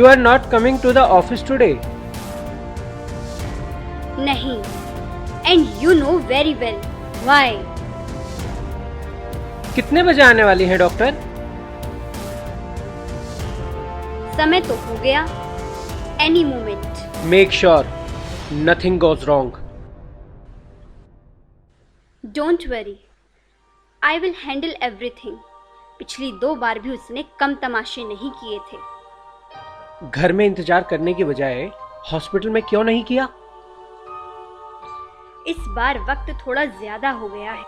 You are not coming to the office today. नहीं, and you know very well why. कितने बजे आने वाली हैं डॉक्टर? समय तो हो गया. Any moment. Make sure nothing goes wrong. Don't worry. I will handle everything. पिछली 2 बार भी उसने कम तमाशे नहीं किए थे. घर में इंतजार करने की बजाय हॉस्पिटल में क्यों नहीं किया? इस बार वक्त थोड़ा ज्यादा हो गया है.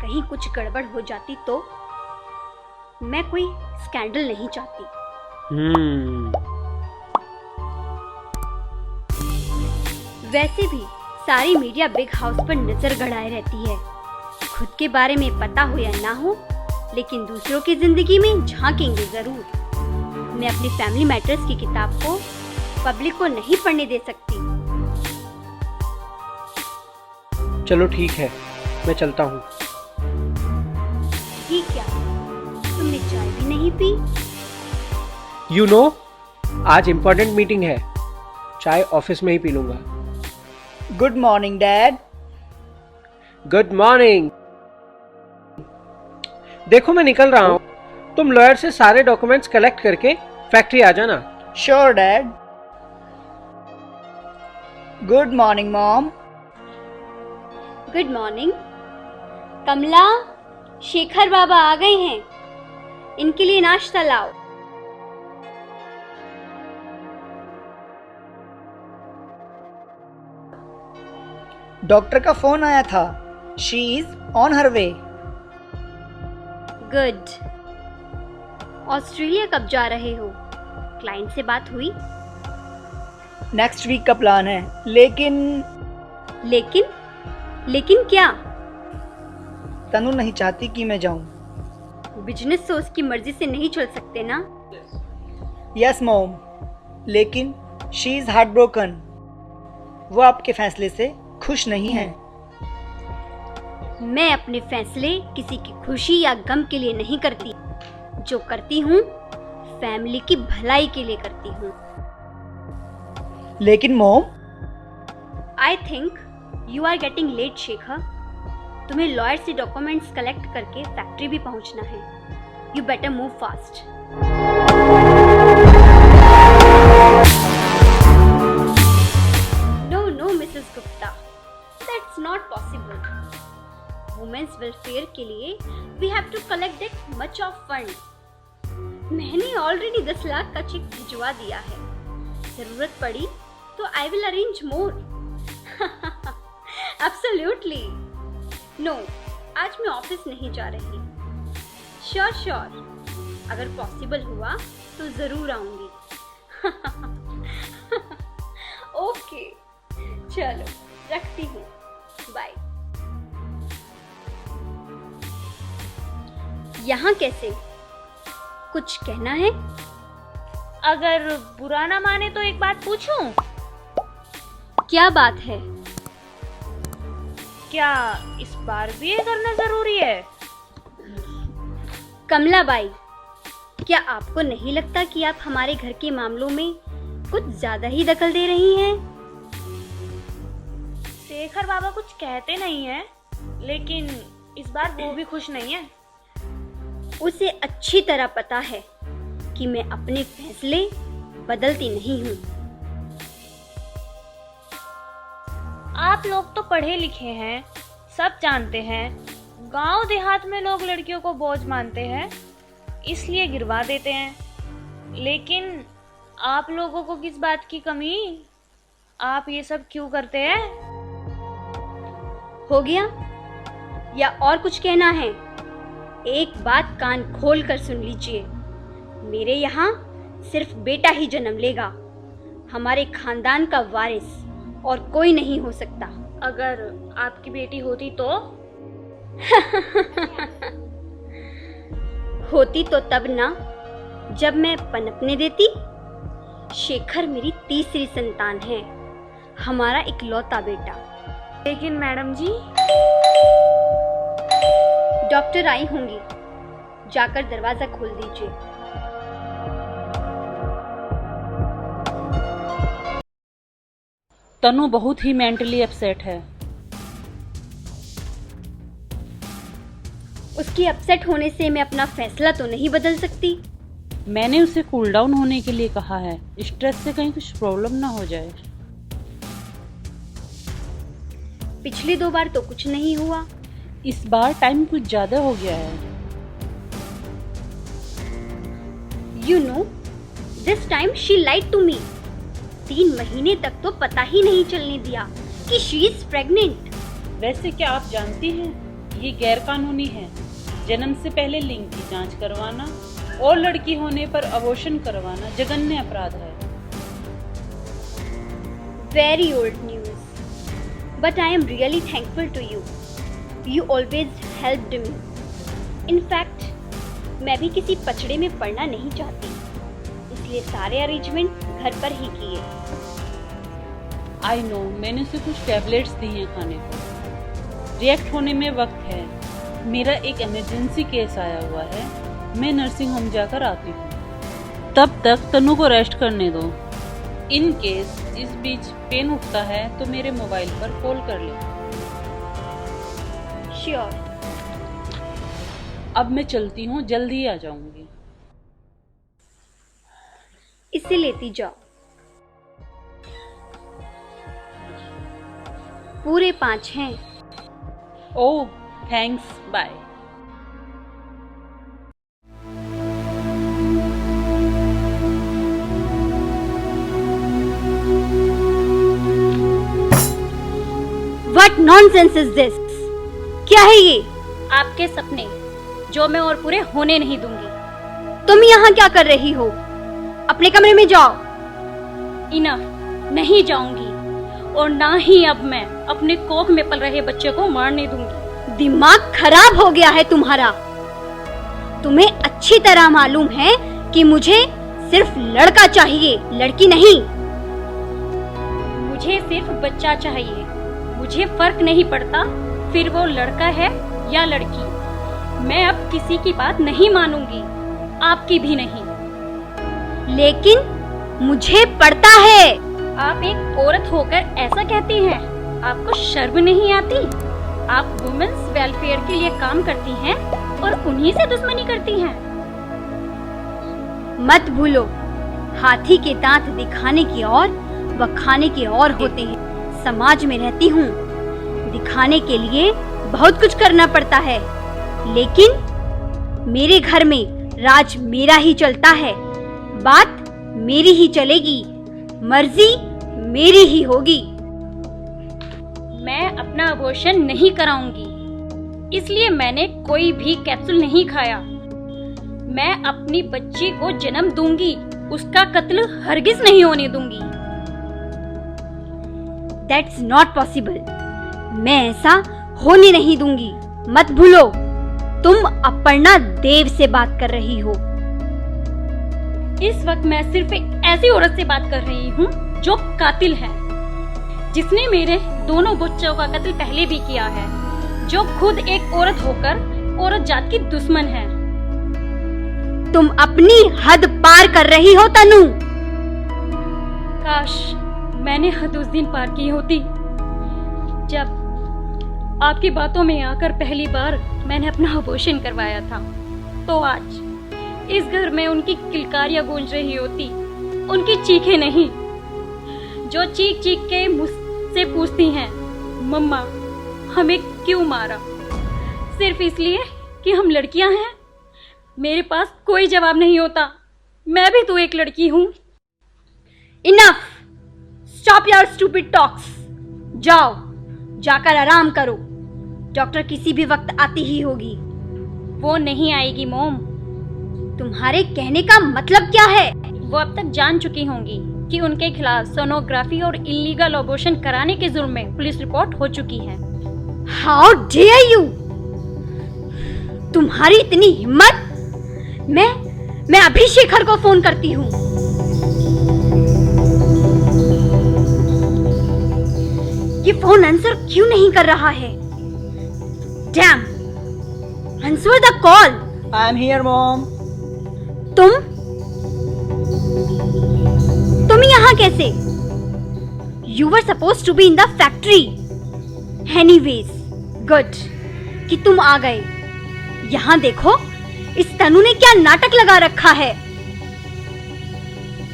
कहीं कुछ गड़बड़ हो जाती तो. मैं कोई स्कैंडल नहीं चाहती. वैसे भी सारी मीडिया बिग हाउस पर नजर गड़ाए रहती है. खुद के बारे में पता हो या ना हो, लेकिन दूसरों की जिंदगी में झांकेंगे जरूर. मैं अपनी फैमिली मैटर्स की किताब को पब्लिक को नहीं पढ़ने दे सकती. चलो ठीक है, मैं चलता हूँ. ये क्या, तुमने चाय भी नहीं पी? You know, आज इम्पोर्टेंट मीटिंग है. चाय ऑफिस में ही पी लूंगा. Good morning dad. Good morning. देखो मैं निकल रहा हूँ. तुम लॉयर से सारे डॉक्यूमेंट्स कलेक्ट करके फैक्ट्री आ जाना. Sure dad. Good morning mom. Good morning. Kamala, Shekhar बाबा आ गए हैं. इनके लिए नाश्ता लाओ. डॉक्टर का फोन आया था. She is on her way. Good. Australia कब जा रहे हो? क्लाइंट से बात हुई? नेक्स्ट वीक का प्लान है. लेकिन क्या? तनु नहीं चाहती कि मैं जाऊं. बिजनेस तो उसकी मर्जी से नहीं चल सकते ना. यस मॉम, लेकिन शी इज हार्ट ब्रोकन. वो आपके फैसले से खुश नहीं है. मैं अपने फैसले किसी की खुशी या गम के लिए नहीं करती. जो करती हूँ फैमिली की भलाई के लिए करती हूँ. लेकिन mom, I think you are getting late Shekhar. तुम्हें लॉयर से डॉक्यूमेंट्स कलेक्ट करके फैक्ट्री भी पहुंचना है. You better move fast. No Mrs Gupta, that's not possible. Women's welfare के लिए we have to collect that much of fund. मैंने ऑलरेडी 10 लाख का चेक भिजवा दिया है. जरूरत पड़ी तो I will arrange more. Absolutely. No, आज मैं ऑफिस नहीं जा रही. श्योर. अगर पॉसिबल हुआ तो जरूर आऊंगी. ओके, चलो रखती हूँ. बाय. यहाँ कैसे? कुछ कहना है? अगर बुरा ना माने तो एक बात पूछूं? क्या बात है? क्या इस बार भी ये करना जरूरी है? कमला बाई, क्या आपको नहीं लगता कि आप हमारे घर के मामलों में कुछ ज्यादा ही दखल दे रही हैं? शेखर बाबा कुछ कहते नहीं है, लेकिन इस बार वो भी खुश नहीं है. उसे अच्छी तरह पता है कि मैं अपने फैसले बदलती नहीं हूँ. आप लोग तो पढ़े लिखे हैं, सब जानते हैं. गांव देहात में लोग लड़कियों को बोझ मानते हैं, इसलिए गिरवा देते हैं. लेकिन आप लोगों को किस बात की कमी? आप ये सब क्यों करते हैं? हो गया या और कुछ कहना है? एक बात कान खोल कर सुन लीजिए. मेरे यहाँ सिर्फ बेटा ही जन्म लेगा. हमारे खानदान का वारिस और कोई नहीं हो सकता. अगर आपकी बेटी होती तो? होती तो तब ना, जब मैं पनपने देती. शेखर मेरी तीसरी संतान है, हमारा इकलौता बेटा. लेकिन मैडम जी, डॉक्टर आई होंगी, जाकर दरवाजा खोल दीजिए. तनु बहुत ही मेंटली अपसेट है। उसकी अपसेट होने से मैं अपना फैसला तो नहीं बदल सकती। मैंने उसे कूल डाउन होने के लिए कहा है, स्ट्रेस से कहीं कुछ प्रॉब्लम ना हो जाए। पिछली 2 बार तो कुछ नहीं हुआ। इस बार टाइम कुछ ज्यादा हो गया है। You know, this time she lied to me. 3 महीने तक तो पता ही नहीं चलने दिया कि शी इज प्रेग्नेंट। वैसे क्या आप जानती हैं, ये गैर कानूनी है। जन्म से पहले लिंग की जांच करवाना और लड़की होने पर अबॉर्शन करवाना जघन्य अपराध है। Very old news. But I am really thankful to you. You always helped me. In fact, मैं भी किसी पचड़े में पड़ना नहीं चाहती, इसलिए सारे अरेंजमेंट घर पर ही किए। आई नो, मैंने उसे कुछ टैबलेट्स दी हैं खाने को। रिएक्ट होने में वक्त है। मेरा एक इमरजेंसी केस आया हुआ है, मैं नर्सिंग होम जाकर आती हूँ। तब तक तनु को रेस्ट करने दो। इन केस इस बीच पेन उठता है तो मेरे मोबाइल पर कॉल कर ले। श्योर। अब मैं चलती हूँ, जल्दी आ जाऊंगी। इसे लेती जाओ। पूरे 5 हैं। Oh thanks, bye. What nonsense is this? क्या है ये? आपके सपने जो मैं और पूरे होने नहीं दूंगी। तुम यहाँ क्या कर रही हो? अपने कमरे में जाओ। इनफ, नहीं जाऊंगी और ना ही अब मैं अपने कोख में पल रहे बच्चे को मारने दूंगी। दिमाग खराब हो गया है तुम्हारा। तुम्हें अच्छी तरह मालूम है कि मुझे सिर्फ लड़का चाहिए, लड़की नहीं। मुझे सिर्फ बच्चा चाहिए। मुझे फर्क नहीं पड़ता फिर वो लड़का है या लड़की। मैं अब किसी की बात नहीं मानूंगी, आपकी भी नहीं। लेकिन मुझे पड़ता है। आप एक औरत होकर ऐसा कहती हैं? आपको शर्म नहीं आती? आप वुमेन्स वेलफेयर के लिए काम करती हैं और उन्हीं से दुश्मनी करती हैं। मत भूलो, हाथी के दांत दिखाने की और व खाने के और होते हैं। समाज में रहती हूँ, दिखाने के लिए बहुत कुछ करना पड़ता है, लेकिन मेरे घर में राज मेरा ही चलता है। बात मेरी ही चलेगी, मर्जी मेरी ही होगी। मैं अपना अबॉर्शन नहीं कराऊंगी, इसलिए मैंने कोई भी कैप्सूल नहीं खाया। मैं अपनी बच्ची को जन्म दूंगी, उसका कत्ल हरगिज नहीं होने दूंगी। That's not possible. मैं ऐसा होने नहीं दूंगी। मत भूलो, तुम अपर्णा देव से बात कर रही हो। इस वक्त मैं सिर्फ एक ऐसी औरत से बात कर रही हूँ जो कातिल है, जिसने मेरे दोनों बच्चों का कत्ल पहले भी किया है, जो खुद एक औरत होकर औरत जात की दुश्मन है। तुम अपनी हद पार कर रही हो तनु। काश मैंने हद उस दिन पार की होती जब आपकी बातों में आकर पहली बार मैंने अपना अबॉर्शन करवाया था। तो आज इस घर में उनकी किलकारियां गूंज रही होती, उनकी चीखें नहीं, जो चीख चीख के मुझसे पूछती हैं, मम्मा हमें क्यों मारा? सिर्फ इसलिए कि हम लड़कियां हैं। मेरे पास कोई जवाब नहीं होता। मैं भी तो एक लड़की हूँ। Enough! Stop your stupid talks. जाओ, जाकर आराम करो। डॉक्टर किसी भी वक्त आती ही होगी। वो नहीं आएगी मोम। तुम्हारे कहने का मतलब क्या है? वो अब तक जान चुकी होंगी कि उनके खिलाफ सोनोग्राफी और इलीगल अबॉर्शन कराने के जुर्म में पुलिस रिपोर्ट हो चुकी है। How dare you! तुम्हारी इतनी हिम्मत! मैं अभी शेखर को फोन करती हूँ। ये फोन आंसर क्यों नहीं कर रहा है? Damn! Answer the call. I'm here, Mom. तुम यहाँ कैसे? You were supposed to be in the factory. Anyways, good कि तुम आ गए। यहाँ देखो, इस तनु ने क्या नाटक लगा रखा है।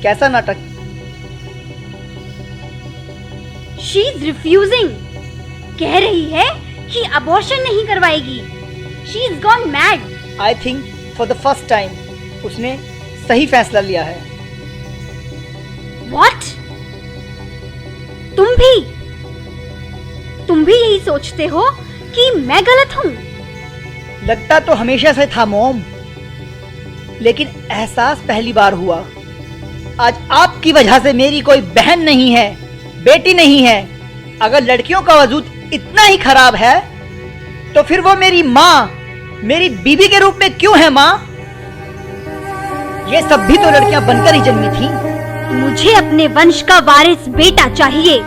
कैसा नाटक? She is refusing. कह रही है कि अबॉर्शन नहीं करवाएगी। She is gone mad. I think for the first time उसने सही फैसला लिया है। What? तुम भी यही सोचते हो कि मैं गलत हूँ? लगता तो हमेशा से था मॉम, लेकिन एहसास पहली बार हुआ। आज आपकी वजह से मेरी कोई बहन नहीं है, बेटी नहीं है। अगर लड़कियों का वजूद इतना ही खराब है तो फिर वो मेरी माँ, मेरी बीबी के रूप में क्यों है माँ? ये सब भी तो लड़कियां बनकर ही जन्मी थी। मुझे अपने वंश का वारिस बेटा चाहिए।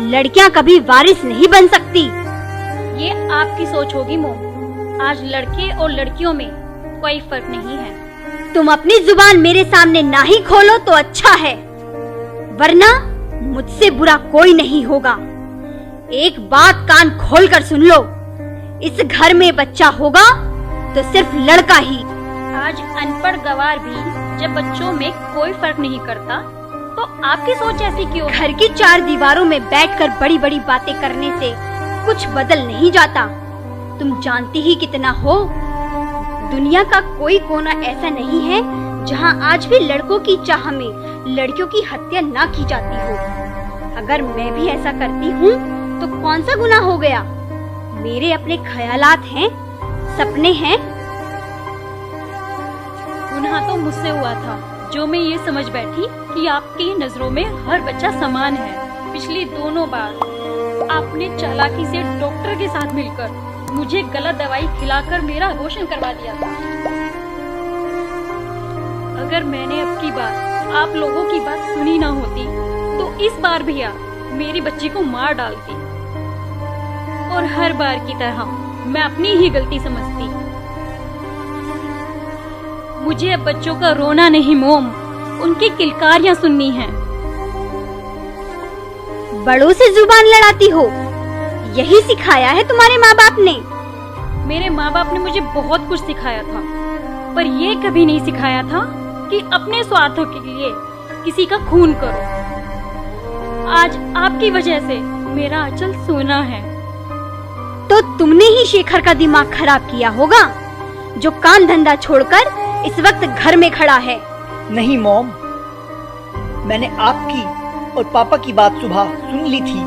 लड़कियां कभी वारिस नहीं बन सकती। ये आपकी सोच होगी मोम। आज लड़के और लड़कियों में कोई फर्क नहीं है। तुम अपनी जुबान मेरे सामने ना ही खोलो तो अच्छा है, वरना मुझसे बुरा कोई नहीं होगा। एक बात कान खोलकर सुन लो, इस घर में बच्चा होगा तो सिर्फ लड़का ही। आज अनपढ़ गवार भी जब बच्चों में कोई फर्क नहीं करता तो आपकी सोच ऐसी क्यों? घर की चार दीवारों में बैठकर बड़ी बड़ी बातें करने से कुछ बदल नहीं जाता। तुम जानती ही कितना हो। दुनिया का कोई कोना ऐसा नहीं है जहां आज भी लड़कों की चाह में लड़कियों की हत्या ना की जाती हो। अगर मैं भी ऐसा करती हूँ तो कौन सा गुनाह हो गया? मेरे अपने ख्यालात हैं, सपने हैं। गुनाह तो मुझसे हुआ था, जो मैं ये समझ बैठी कि आपकी नजरों में हर बच्चा समान है। पिछली दोनों बार आपने चालाकी से डॉक्टर के साथ मिलकर मुझे गलत दवाई खिलाकर मेरा अबॉर्शन करवा दिया था। अगर मैंने अब की बार आप लोगों की बात सुनी ना होती तो इस बार भैया मेरी बच्ची को मार डालती और हर बार की तरह मैं अपनी ही गलती समझती। मुझे अब बच्चों का रोना नहीं मोम, उनकी किलकारियां सुननी हैं। बड़ों से जुबान लड़ाती हो, यही सिखाया है तुम्हारे माँ बाप ने? मेरे माँ बाप ने मुझे बहुत कुछ सिखाया था, पर ये कभी नहीं सिखाया था कि अपने स्वार्थों के लिए किसी का खून करो। आज आपकी वजह से मेरा अचल सोना है। तो तुमने ही शेखर का दिमाग खराब किया होगा, जो काम धंधा छोड़कर इस वक्त घर में खड़ा है। नहीं मॉम, मैंने आपकी और पापा की बात सुबह सुन ली थी।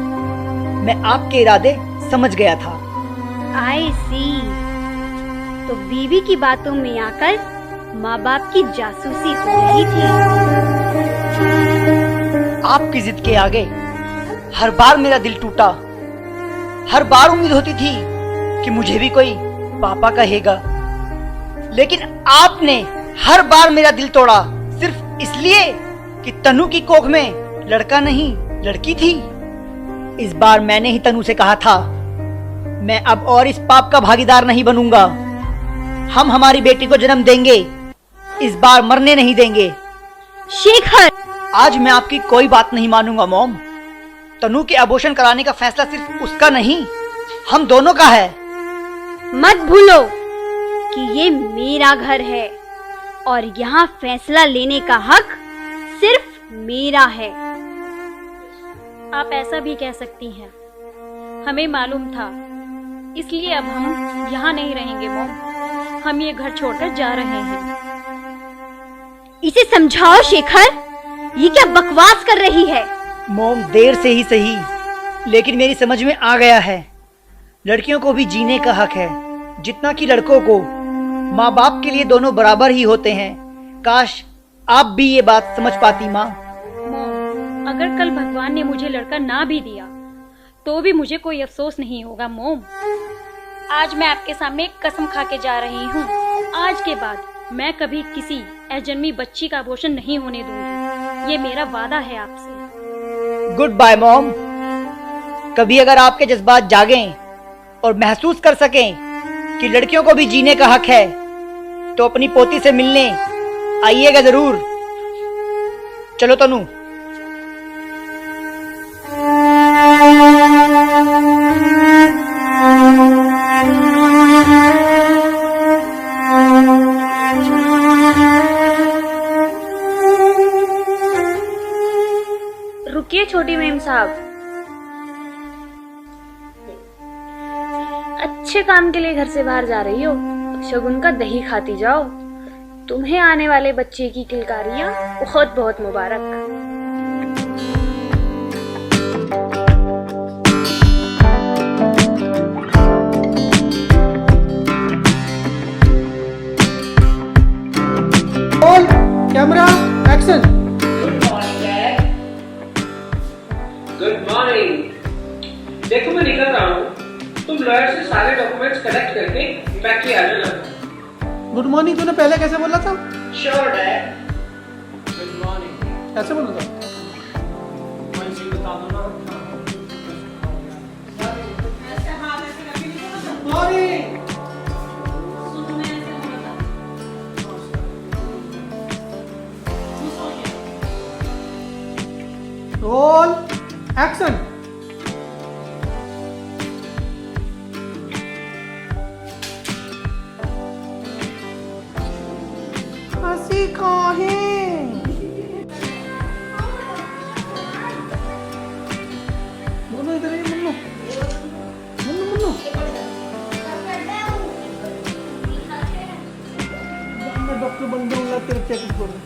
मैं आपके इरादे समझ गया था। आई सी। तो बीवी की बातों में आकर माँ बाप की जासूसी हो रही थी। आपकी जिद के आगे हर बार मेरा दिल टूटा। हर बार उम्मीद होती थी कि मुझे भी कोई पापा कहेगा, लेकिन आपने हर बार मेरा दिल तोड़ा सिर्फ इसलिए कि तनु की कोख में लड़का नहीं लड़की थी। इस बार मैंने ही तनु से कहा था, मैं अब और इस पाप का भागीदार नहीं बनूंगा। हम हमारी बेटी को जन्म देंगे, इस बार मरने नहीं देंगे। शेखर, आज मैं आपकी कोई बात नहीं मानूंगा मॉम। तनु के अबॉर्शन कराने का फैसला सिर्फ उसका नहीं, हम दोनों का है। मत भूलो कि ये मेरा घर है और यहाँ फैसला लेने का हक सिर्फ मेरा है। आप ऐसा भी कह सकती हैं, हमें मालूम था, इसलिए अब हम यहाँ नहीं रहेंगे मोम। हम ये घर छोड़कर जा रहे हैं। इसे समझाओ शेखर, ये क्या बकवास कर रही है? मॉम, देर से ही सही, लेकिन मेरी समझ में आ गया है। लड़कियों को भी जीने का हक है, जितना कि लड़कों को। माँ बाप के लिए दोनों बराबर ही होते हैं। काश आप भी ये बात समझ पाती माँ। मोम, अगर कल भगवान ने मुझे लड़का ना भी दिया तो भी मुझे कोई अफसोस नहीं होगा मोम। आज मैं आपके सामने एक कसम खा के जा रही हूँ, आज के बाद मैं कभी किसी अजन्मी बच्ची का अबॉर्शन नहीं होने दूंगी। ये मेरा वादा है आपसे। Goodbye mom. कभी अगर आपके जज्बात जागें और महसूस कर सकें कि लड़कियों को भी जीने का हक है तो अपनी पोती से मिलने आइएगा जरूर। चलो तनु। अच्छे काम के लिए घर से बाहर जा रही हो तो शगुन का दही खाती जाओ। तुम्हें आने वाले बच्चे की किलकारियां बहुत बहुत मुबारक। Roll camera action. Good morning. देखो मैं निकल रहा हूँ, तुम लॉयर से सारे डॉक्यूमेंट्स कलेक्ट करके फैक्ट्री आ जाना। गुड मॉर्निंग तूने पहले कैसे बोला था? Sure dad. Good morning. कैसे बोला था? Roll action. हंसी कहाँ है? मुन्नू इधर ही, मुन्नू मुन्नू मुन्नू मैं डॉक्टर बन जाऊंगा तेरा चेकअप कर।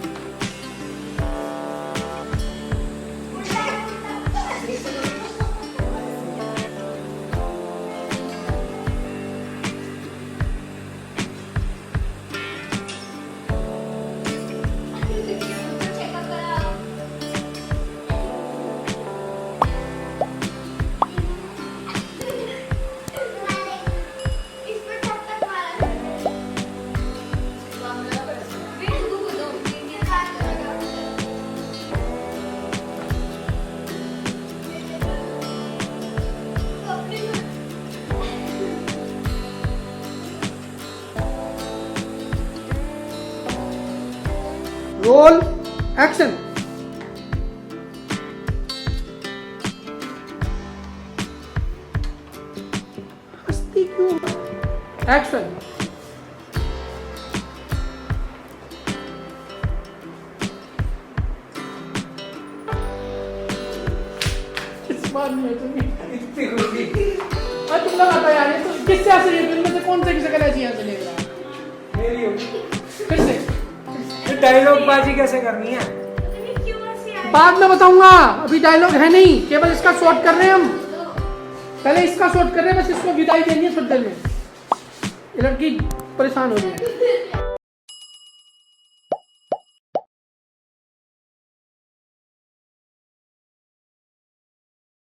Roll action. हंसती क्यों? एक्शन। इस बार नहीं इतनी खुशी। तुम लोग आता यार, ये तो किससे हंस रही है? इनमें से कौन से किसे कल ऐसी हंस रही है? मेरी होगी। फिर से डायलॉग बाजी कैसे करनी है? बाद में बताऊंगा, अभी डायलॉग है नहीं, केवल इसका शॉट कर रहे हैं हम। पहले इसका शॉट कर रहे हैं, बस इसको विदाई देनी है थोड़ी देर में। ये लड़की परेशान हो रही है।